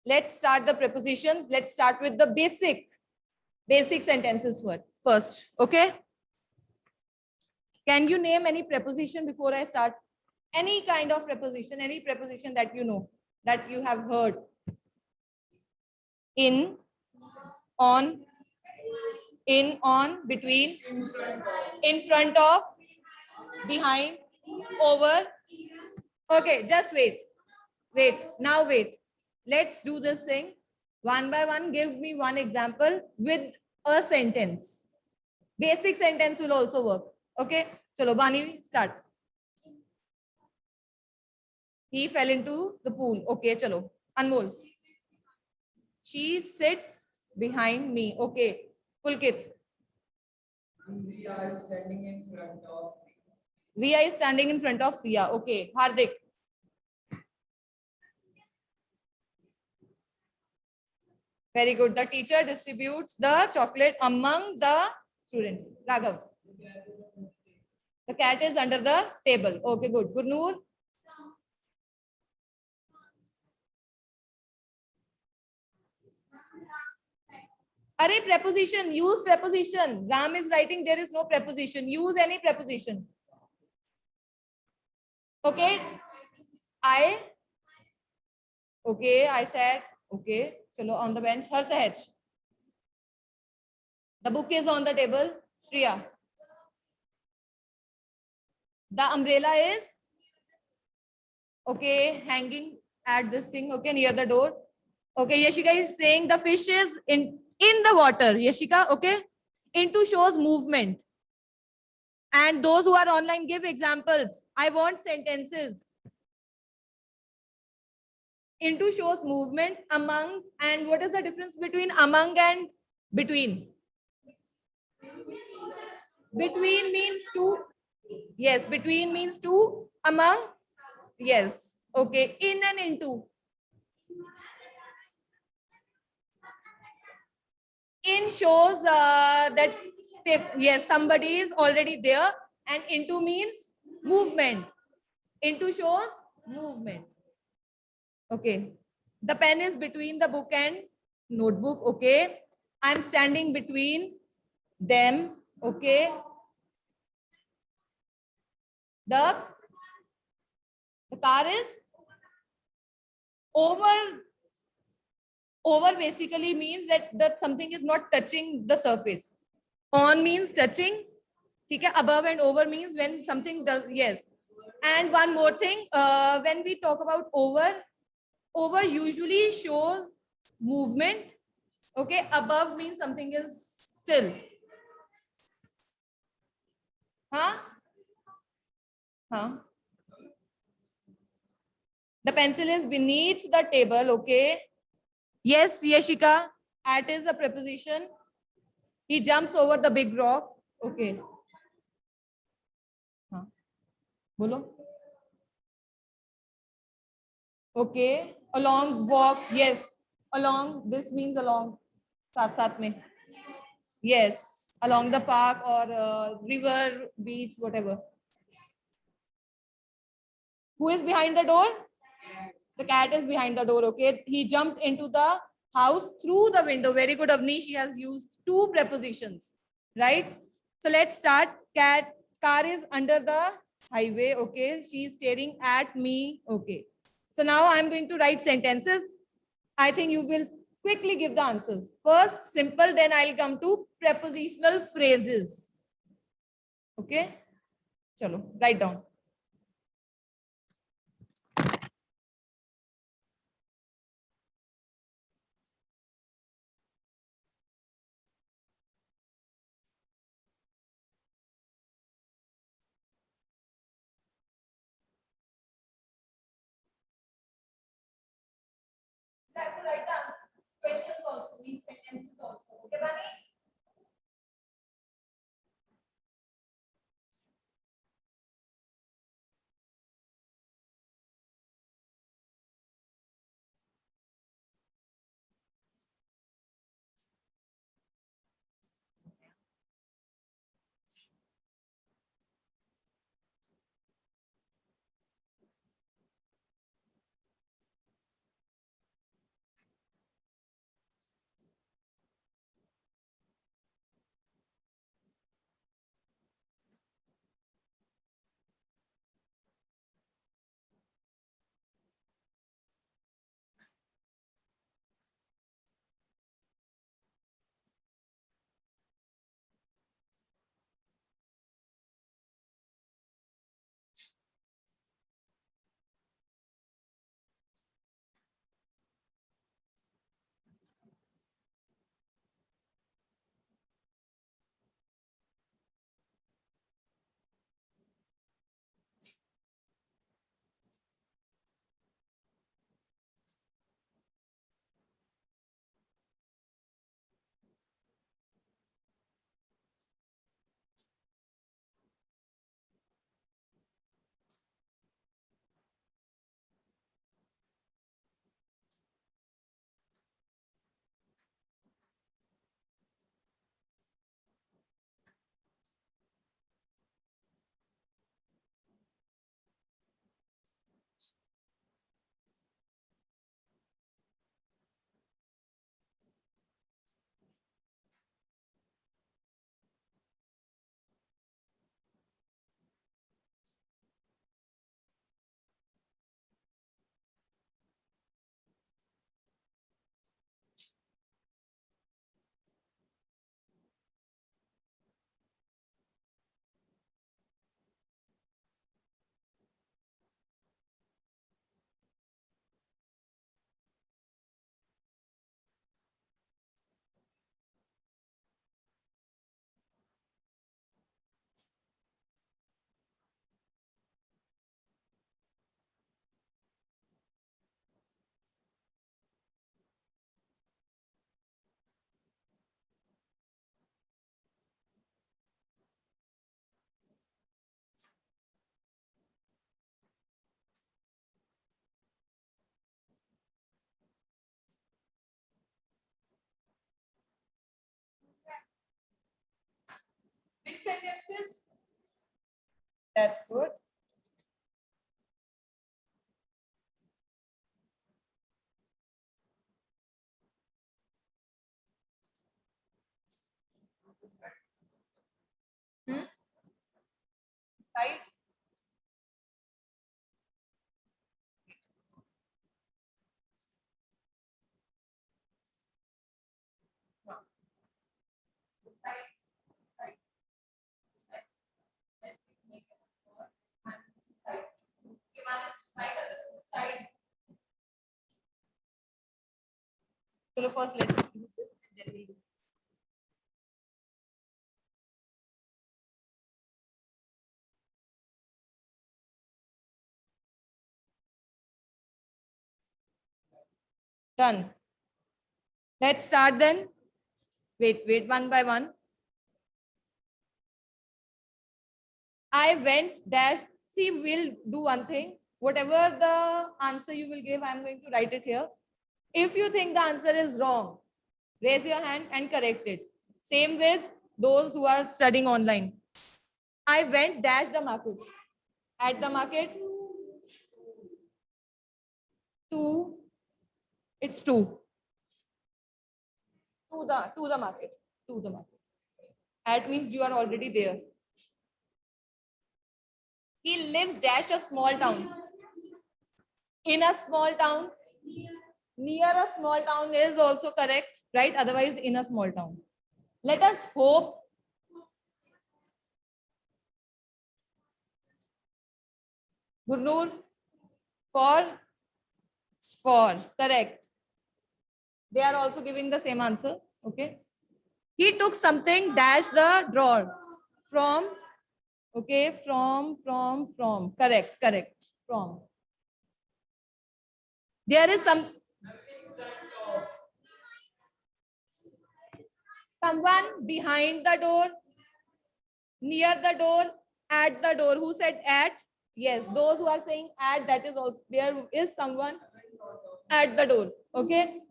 Let's start the prepositions. Let's start with the basic sentences first. Okay. Can you name any preposition before I start? Any kind of preposition, any preposition that you know, that you have heard. In, on, between, in front of, behind, over. Okay, just wait. Now wait. Let's do this thing one by one. Give me one example with a sentence. Basic sentence will also work. Okay. Chalo, Bani, start. He fell into the pool. Okay, chalo. Anmol. She sits behind me. Okay. Pulkit. Riya is standing in front of Riya is standing in front of Sia. Okay. Hardik. Very good. The teacher distributes the chocolate among the students. Raghav. The cat is under the table. Okay, good. Gurnoor. Array preposition. Use preposition. Ram is writing there is no preposition. Use any preposition. Okay. Okay, I said. Okay. Chalo, on the bench. Her Sahaj. The book is on the table. Shriya. The umbrella is okay, hanging at this thing. Okay, near the door. Okay, Yashika is saying the fish is in the water. Yashika, okay. Into shows movement. And those who are online, give examples. I want sentences. Into shows movement, among, and what is the difference between among and between? Between means two. Yes, between means two. Among, yes. Okay, in and into. In shows that step, yes, somebody is already there, and into means movement. Into shows movement. Okay. The pen is between the book and notebook. Okay. I'm standing between them. Okay. The car is over. Over basically means that something is not touching the surface. On means touching. Okay. Above and over means when something does. Yes. And one more thing. When we talk about over usually shows movement. Okay. Above means something is still. Huh? Huh? The pencil is beneath the table. Okay. Yes, Yashika. At is a preposition. He jumps over the big rock. Okay. Huh? Bolo. Okay. Along, walk. Yes. Along. This means along. Saath mein. Yes. Along the park or river, beach, whatever. Who is behind the door? The cat is behind the door. Okay. He jumped into the house through the window. Very good, Avni. She has used two prepositions. Right? So let's start. Car is under the highway. Okay. She is staring at me. Okay. So now I'm going to write sentences. I think you will quickly give the answers. First, simple. Then I'll come to prepositional phrases. Okay. Chalo, write down. You have to write down questions also, these sentences also. Okay, Bani? Which sentences? That's good. Side. So first let us do this and then we'll do. Done. Let's start then. Wait, one by one. I went dash. See, we'll do one thing. Whatever the answer you will give, I'm going to write it here. If you think the answer is wrong, raise your hand and correct it. Same with those who are studying online. I went dash the market. At the market, 2. It's 2. To the market. To the market. At means you are already there. He lives dash a small town. In a small town. Near a small town is also correct, right? Otherwise, in a small town. Let us hope. Gurnur, for, correct. They are also giving the same answer, okay? He took something, dash the drawer. From, okay, from, correct, from. There is someone behind the door, near the door, at the door. Who said at? Yes, those who are saying at, that is also, there is someone at the door, okay?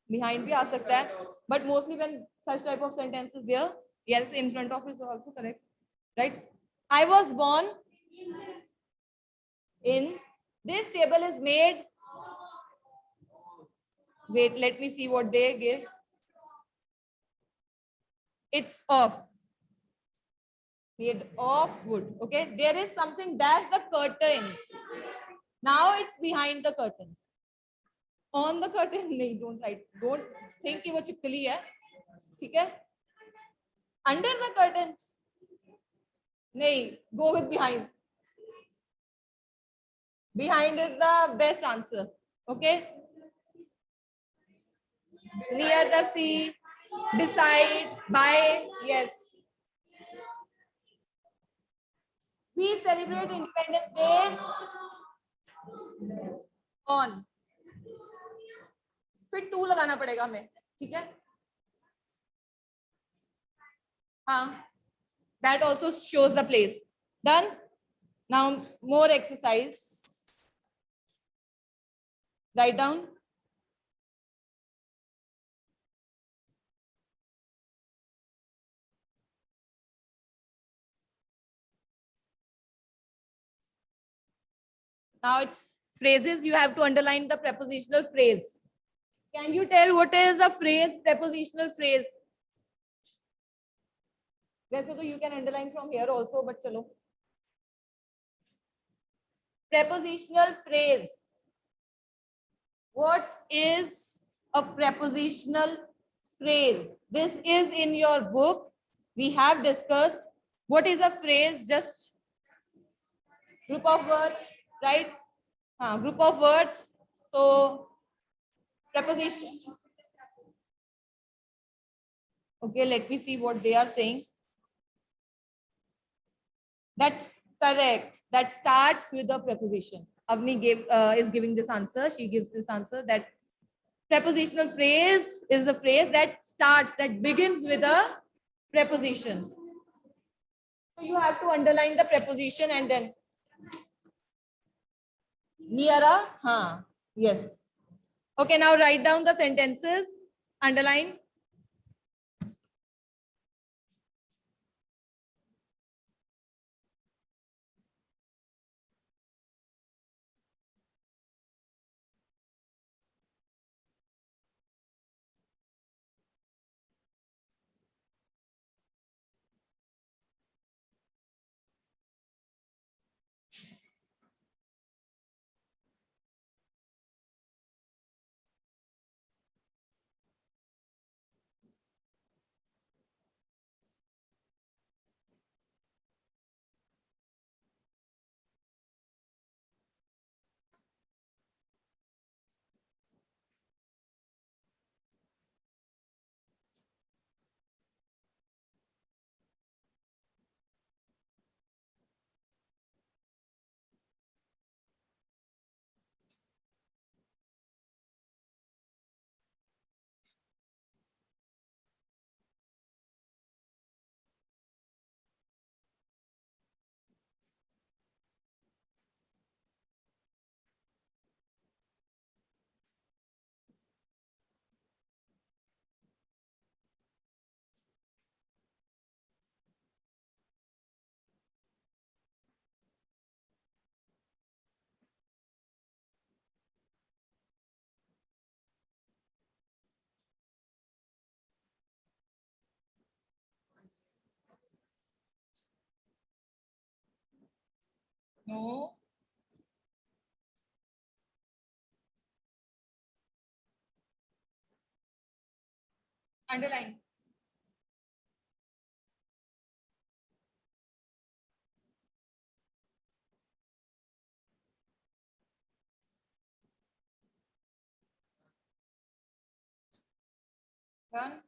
Behind bhi aa sakta hai, but mostly when such type of sentence is there, yes, in front of is also correct, right? I was born in, this table is made, wait, let me see what they give. It's made of wood, okay? There is something dash the curtains. Now it's behind the curtains. On the curtain, नहीं, don't write. Don't think कि वो चिपकली है, ठीक है? Under the curtains, नहीं, go with behind. Behind is the best answer, okay? Near the sea, beside, by, yes. We celebrate Independence Day on. फिर 2 लगाना पड़ेगा हमें, ठीक है? हाँ, that also shows the place. Done. Now more exercise. Write down. Now it's phrases. You have to underline the prepositional phrase. Can you tell what is a phrase, prepositional phrase? वैसे तो you can underline from here also, but चलो. Prepositional phrase. What is a prepositional phrase? This is in your book. We have discussed what is a phrase, just group of words, right? Group of words. So preposition. Okay, let me see what they are saying. That's correct. That starts with a preposition. Avni is giving this answer. She gives this answer that prepositional phrase is the phrase that starts, that begins with a preposition. So you have to underline the preposition and then near a, yes. Okay, now write down the sentences, underline. No. Underline. Done.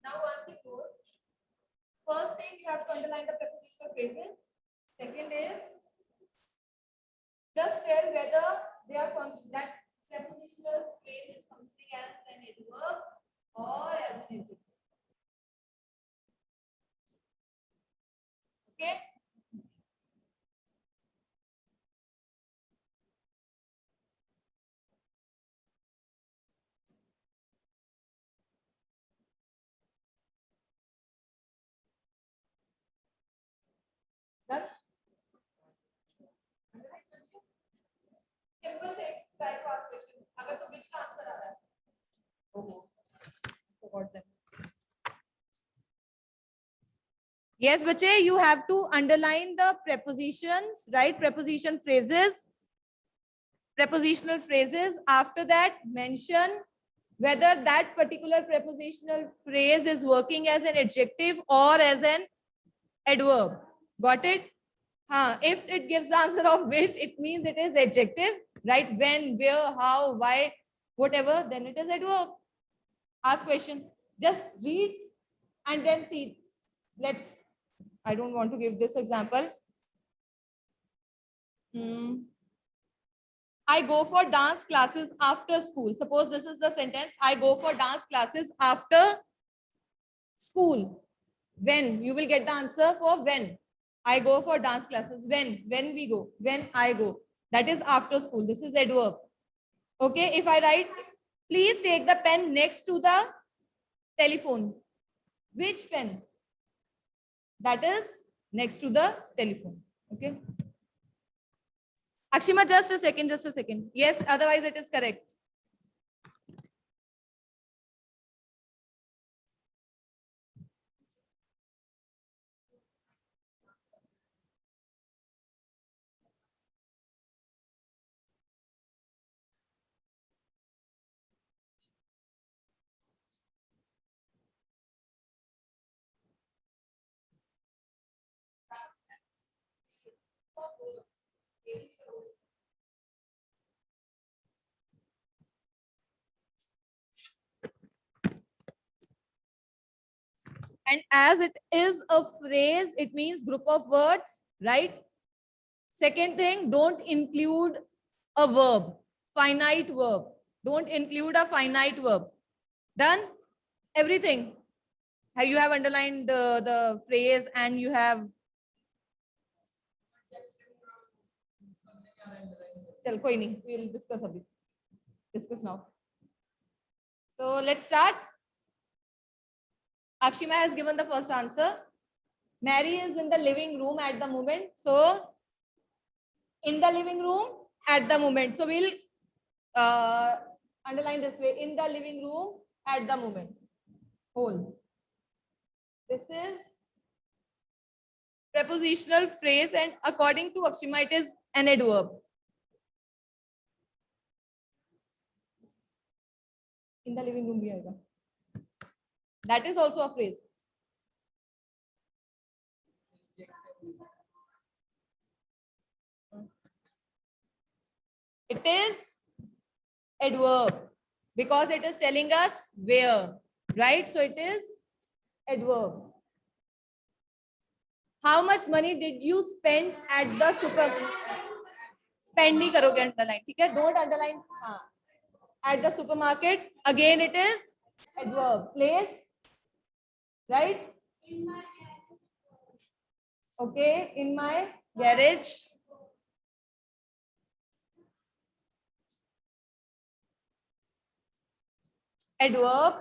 Now one thing more. First thing you have to underline the prepositional phrases. Second is just tell whether they are that prepositional phrase is functioning as an adverb or as an adjective. Okay. Done. Simple thing. Try to ask question. अगर तो which का answer आ रहा है? Oh, forgot them. Yes, bache, you have to underline the prepositions, right? Preposition phrases, prepositional phrases. After that, mention whether that particular prepositional phrase is working as an adjective or as an adverb. Got it? If it gives the answer of which, it means it is adjective, right? When, where, how, why, whatever, then it is adverb. Ask question. Just read and then see. I don't want to give this example. I go for dance classes after school. Suppose this is the sentence. I go for dance classes after school. When? You will get the answer for when. I go for dance classes. When we go. When I go. That is after school. This is adverb. Okay. If I write, please take the pen next to the telephone. Which pen? That is next to the telephone. Okay. Akshima, just a second, just a second. Yes, otherwise it is correct. And as it is a phrase, it means group of words, right? Second thing, don't include a verb, finite verb. Don't include a finite verb. Done? Everything. You have underlined the phrase and you have. Chal, koi nahi. We'll discuss abhi. Discuss now. So let's start. Akshima has given the first answer. Mary is in the living room at the moment. So in the living room at the moment. So we'll underline this way. In the living room at the moment. Whole. This is prepositional phrase and according to Akshima, it is an adverb. In the living room bhi aayega. That is also a phrase. It is adverb because it is telling us where, right? So it is adverb. How much money did you spend at the Spend nahi karoge underline, ठीक है? Don't underline. हाँ. At the supermarket, again it is adverb. Place, right? Okay, in my garage. Adverb.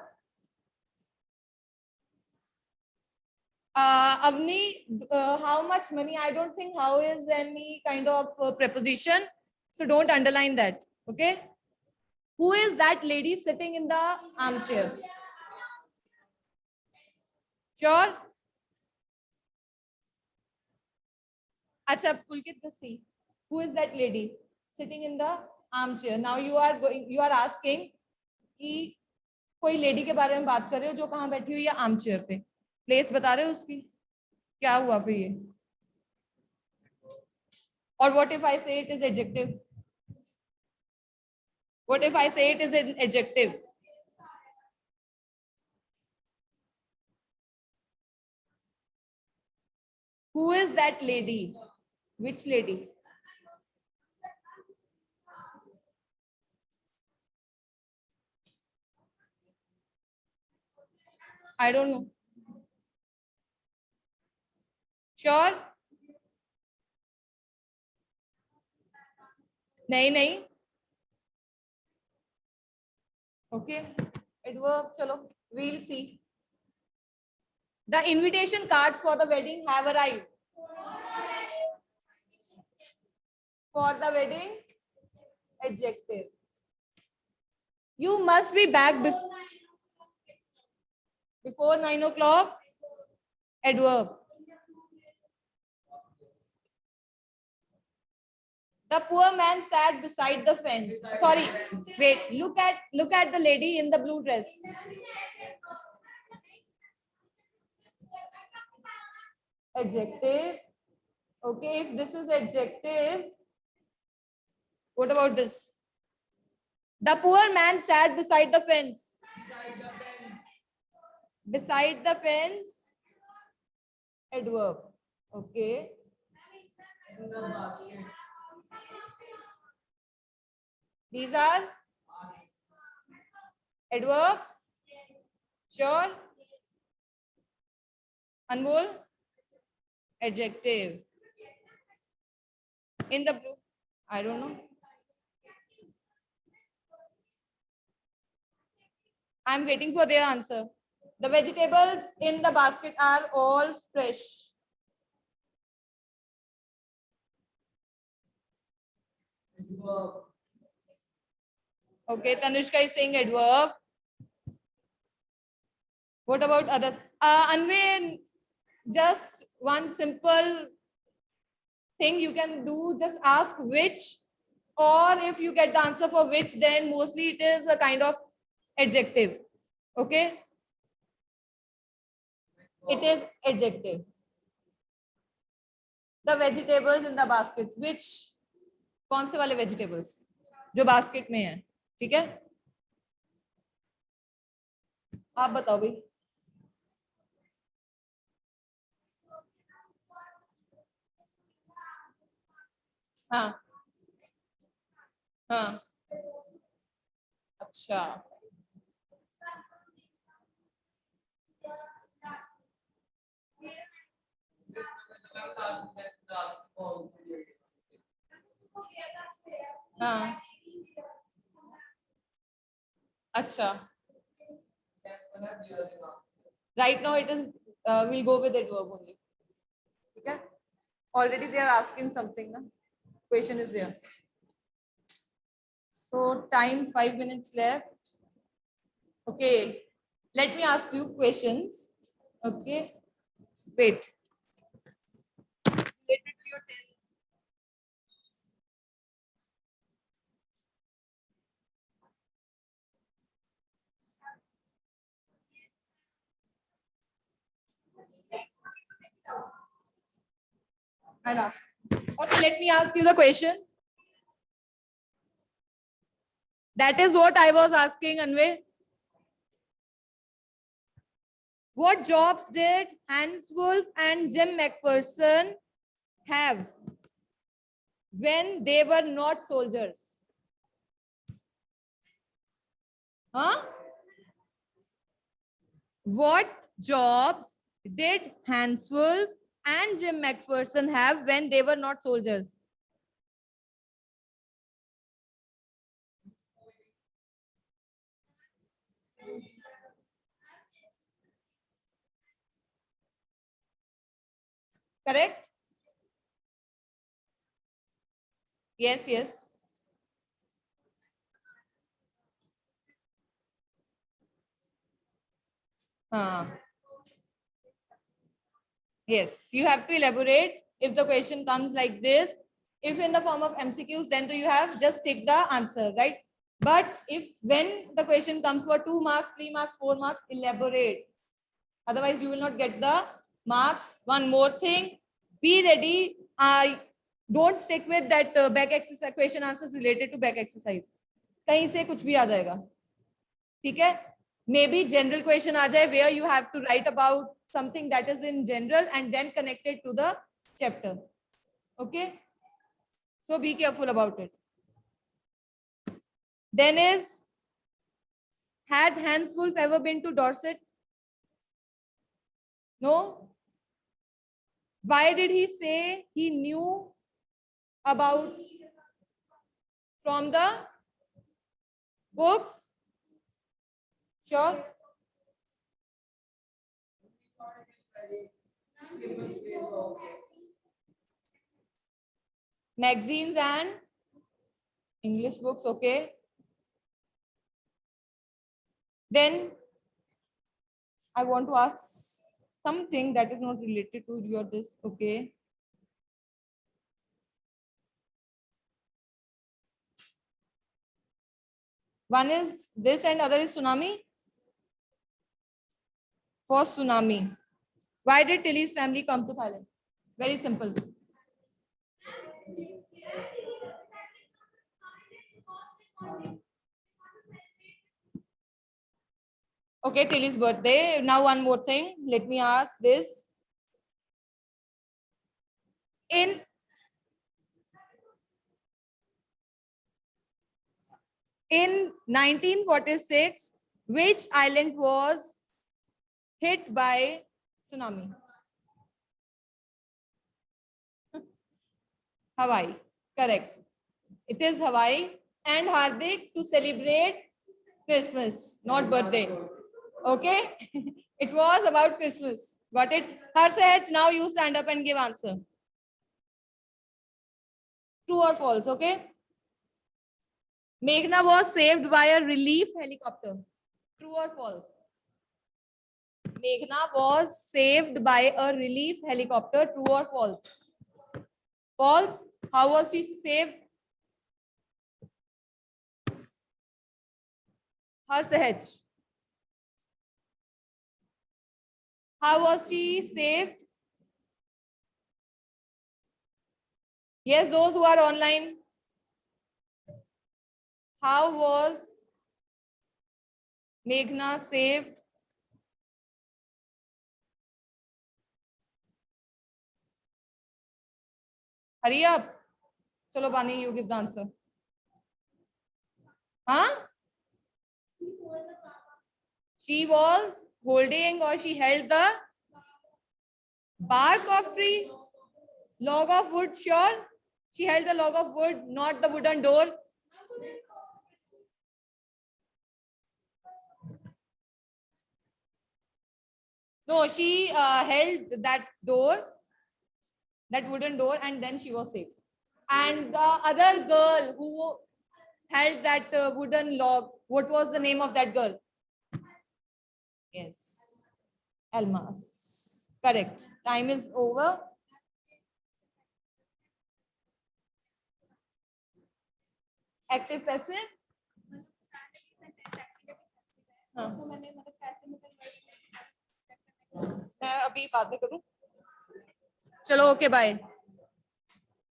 Avni, how much money? I don't think how is any kind of preposition. So don't underline that. Okay. Who is that lady sitting in the armchair? Sure. Acha, Pulkit, just see. Who is that lady sitting in the armchair? Now you are asking कि कोई lady के बारे में बात कर रहे हो जो कहाँ बैठी हुई है आर्मचेयर पे. प्लेस बता रहे हो उसकी. क्या हुआ फिर ये? Or what if I say it is adjective? What if I say it is an adjective? Who is that lady? Which lady? I don't know. Sure? नहीं. Okay. Adverb, chalo. We'll see. The invitation cards for the wedding have arrived. For the wedding, adjective. You must be back before 9 o'clock. Adverb. The poor man sat beside the fence. Sorry, wait. Look at the lady in the blue dress. Adjective. Okay, if this is adjective, what about this? The poor man sat beside the fence. Beside the fence. Adverb. Okay. These are adverb. Sure. Anmol, adjective. In the blue, I don't know. I'm waiting for their answer. The vegetables in the basket are all fresh. Adverb. Okay, Tanushka is saying adverb. What about others? Anvay, just one simple thing you can do, just ask which, or if you get the answer for which, then mostly it is a kind of adjective. Okay, it is adjective. The vegetables in the basket, which, कौन से वाले vegetables जो basket में है, ठीक है? आप बताओ भाई. हाँ हाँ, अच्छा. हाँ, अच्छा. Right now it is, we'll go with adverb only. Okay? Already they are asking something, na? Question is there. So time 5 minutes left. Okay. Let me ask you questions. Okay. Wait. Related to your test. I'll ask. Okay, let me ask you the question. That is what I was asking, Anvay. What jobs did Hans Wolf and Jim McPherson have when they were not soldiers? Huh? What jobs did Hans Wolf and Jim McPherson have when they were not soldiers? Correct? Yes, yes. Yes, you have to elaborate if the question comes like this. If in the form of MCQs, then you have just take the answer, right? But if when the question comes for 2 marks, 3 marks, 4 marks, elaborate. Otherwise, you will not get the marks. One more thing, be ready. Don't stick with that back exercise question answers related to back exercise. कहीं से कुछ भी आ जाएगा, ठीक है? Maybe general question आ जाए where you have to write about something that is in general and then connect it to the chapter. Okay? So be careful about it. Then is, had Hans Wolf ever been to Dorset? No. Why did he say he knew about from the books? Sure. Magazines and English books, okay. Then I want to ask something that is not related to your this, okay. One is this and other is tsunami. For tsunami, why did Tilly's family come to Thailand? Very simple. Okay, Tilly's birthday. Now one more thing. Let me ask this. In In 1946, which island was hit by tsunami? Hawaii. Correct. It is Hawaii. And Hardik, to celebrate Christmas, not birthday. Okay? It was about Christmas. Got it? Harsahaj, now you stand up and give answer. True or false? Okay? Meghna was saved by a relief helicopter. True or false? Meghna was saved by a relief helicopter. True or false? False. How was she saved? Harsahaj. How was she saved? Yes, those who are online. How was Meghna saved? Hurry up. Chalo, Bani, you give the answer. Huh? She was holding or she held the bark of tree, log of wood, sure. She held the log of wood, not the wooden door. No, she held that door, that wooden door, and then she was saved. And the other girl who held that wooden log, what was the name of that girl? Yes, Almas. Correct. Time is over. Active, passive. हाँ. मैं अभी बाद में करूँ. चलो, okay, bye.